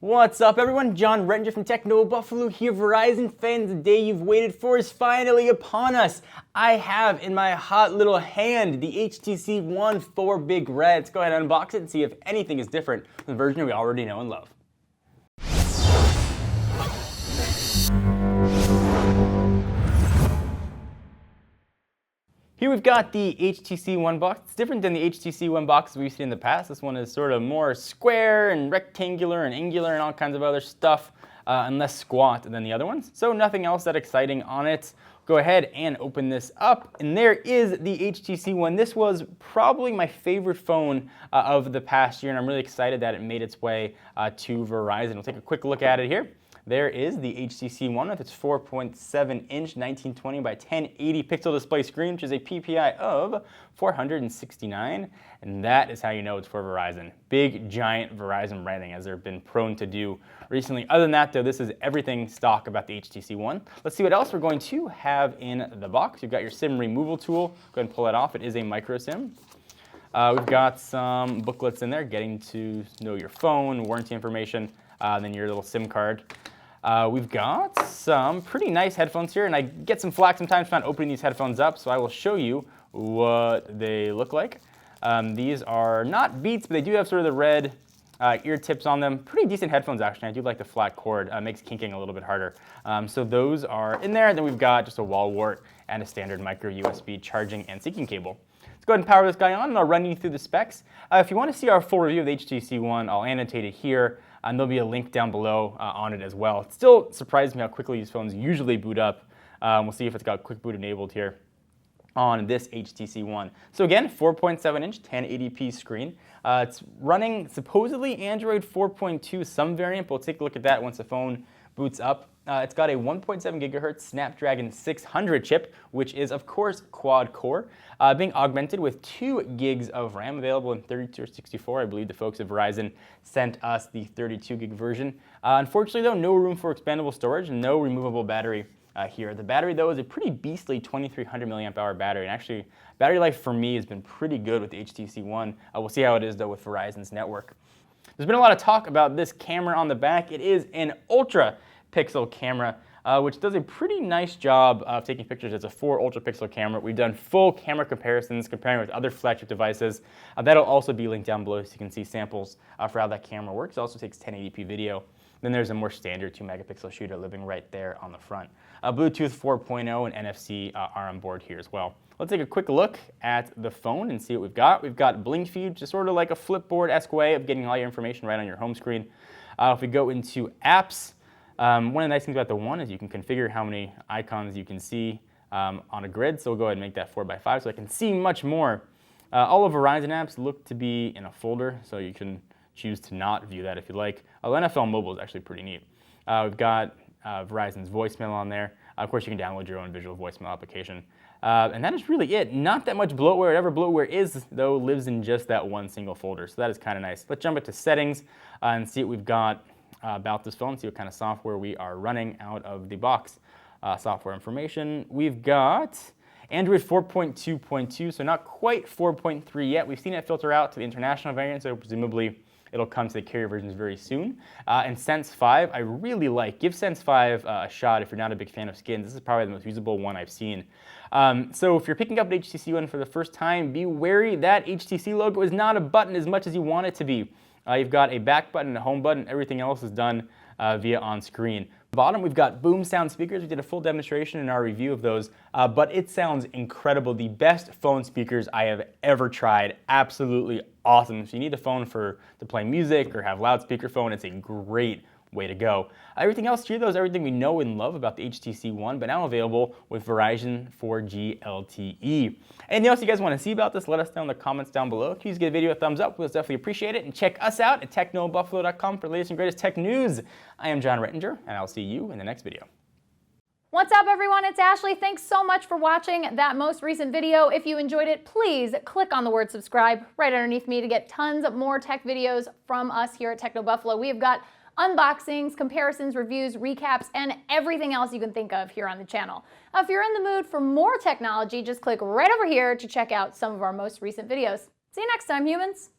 What's up everyone, John Rettinger from Techno Buffalo here. Verizon fans, the day you've waited for is finally upon us. I have in my hot little hand the HTC One 4 Big Red. Let's go ahead and unbox it and see if anything is different from the version we already know and love. Here we've got the HTC One box. It's different than the HTC One boxes we've seen in the past. This one is sort of more square and rectangular and angular and all kinds of other stuff, and less squat than the other ones. So nothing else that exciting on it. Go ahead and open this up, and there is the HTC One. This was probably my favorite phone of the past year, and I'm really excited that it made its way to Verizon. We'll take a quick look at it here. There is the HTC One with its 4.7-inch 1920 by 1080 pixel display screen, which is a PPI of 469, and that is how you know it's for Verizon. Big, giant Verizon branding, as they've been prone to do recently. Other than that, though, this is everything stock about the HTC One. Let's see what else we're going to have in the box. You've got your SIM removal tool. Go ahead and pull it off. It is a micro SIM. We've got some booklets in there, getting to know your phone, warranty information, then your little SIM card. We've got some pretty nice headphones here, and I get some flack sometimes for not opening these headphones up, so I will show you what they look like. These are not Beats, but they do have sort of the red ear tips on them. Pretty decent headphones, actually. I do like the flat cord. Makes kinking a little bit harder. So those are in there. Then we've got just a wall wart and a standard micro USB charging and syncing cable. Let's go ahead and power this guy on, and I'll run you through the specs. If you want to see our full review of the HTC One, I'll annotate it here, and there'll be a link down below on it as well. It still surprises me how quickly these phones usually boot up. We'll see if it's got quick boot enabled here on this HTC One. So again, 4.7-inch 1080p screen. It's running supposedly Android 4.2, some variant, but we'll take a look at that once the phone boots up. It's got a 1.7 gigahertz Snapdragon 600 chip, which is, of course, quad-core, being augmented with 2 gigs of RAM available in 32 or 64. I believe the folks at Verizon sent us the 32 gig version. Unfortunately, though, no room for expandable storage and no removable battery here. The battery, though, is a pretty beastly 2300 milliamp hour battery, and actually, battery life for me has been pretty good with the HTC One. We'll see how it is, though, with Verizon's network. There's been a lot of talk about this camera on the back. It is an ultra pixel camera, which does a pretty nice job of taking pictures. It's a 4 ultra pixel camera. We've done full camera comparisons comparing with other flagship devices. That'll also be linked down below so you can see samples for how that camera works. It also takes 1080p video. Then there's a more standard 2 megapixel shooter living right there on the front. Bluetooth 4.0 and NFC are on board here as well. Let's take a quick look at the phone and see what we've got. We've got Blink Feed, just sort of like a Flipboard-esque way of getting all your information right on your home screen. If we go into apps, one of the nice things about the One is you can configure how many icons you can see on a grid. So we'll go ahead and make that 4x5 so I can see much more. All of Verizon apps look to be in a folder, so you can choose to not view that if you like. NFL Mobile is actually pretty neat. We've got Verizon's voicemail on there. Of course, you can download your own visual voicemail application. And that is really it. Not that much bloatware. Whatever bloatware is, though, lives in just that one single folder. So that is kind of nice. Let's jump into settings and see what we've got about this phone, see what kind of software we are running out of the box. Software information. We've got Android 4.2.2, so not quite 4.3 yet. We've seen it filter out to the international variant, so presumably it'll come to the carrier versions very soon. And Sense 5, I really like. Give Sense 5 a shot if you're not a big fan of skins. This is probably the most usable one I've seen. So if you're picking up an HTC One for the first time, be wary that HTC logo is not a button as much as you want it to be. You've got a back button, a home button. Everything else is done via on-screen. Bottom, we've got boom sound speakers. We did a full demonstration in our review of those, but it sounds incredible. The best phone speakers I have ever tried. Absolutely awesome. If you need a phone to play music or have loudspeaker phone, it's a great way to go. Everything else here, though, is everything we know and love about the HTC One, but now available with Verizon 4G LTE. Anything else you guys want to see about this, let us know in the comments down below. Please give the video a thumbs up. We'll definitely appreciate it. And check us out at technobuffalo.com for the latest and greatest tech news. I am John Rettinger, and I'll see you in the next video. What's up, everyone? It's Ashley. Thanks so much for watching that most recent video. If you enjoyed it, please click on the word subscribe right underneath me to get tons of more tech videos from us here at Techno Buffalo. We have got unboxings, comparisons, reviews, recaps, and everything else you can think of here on the channel. If you're in the mood for more technology, just click right over here to check out some of our most recent videos. See you next time, humans.